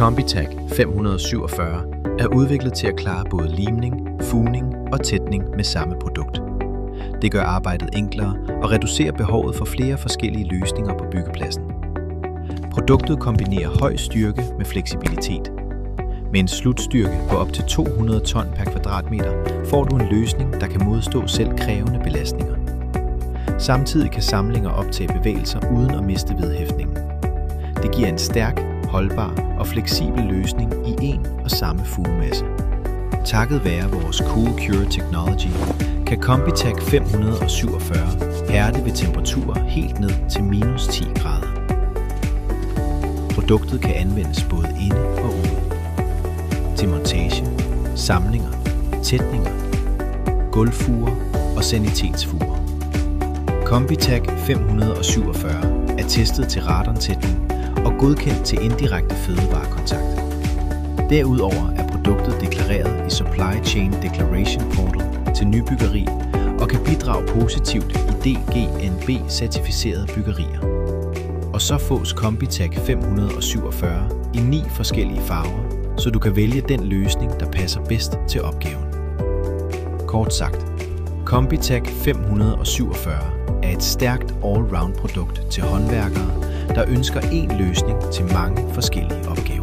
Combitech 547 er udviklet til at klare både limning, fugning og tætning med samme produkt. Det gør arbejdet enklere og reducerer behovet for flere forskellige løsninger på byggepladsen. Produktet kombinerer høj styrke med fleksibilitet. Med en slutstyrke på op til 200 ton per kvadratmeter får du en løsning, der kan modstå selv krævende belastninger. Samtidig kan samlinger optage bevægelser uden at miste vedhæftningen. Det giver en stærk, holdbar og fleksibel løsning i en og samme fugemasse. Takket være vores Cool Cure Technology kan Combitech 547 hærde ved temperaturer helt ned til minus 10 grader. Produktet kan anvendes både inde og ude. Til montage, samlinger, tætninger, gulvfuger og sanitetsfuger. Combitech 547 er testet til radon-tætning og godkendt til indirekte fødevarekontakt. Derudover er produktet deklareret i Supply Chain Declaration Portal til nybyggeri og kan bidrage positivt i DGNB-certificerede byggerier. Og så fås Combitech 547 i 9 forskellige farver, så du kan vælge den løsning, der passer bedst til opgaven. Kort sagt, Combitech 547 er et stærkt all-round produkt til håndværkere, der ønsker én løsning til mange forskellige opgaver.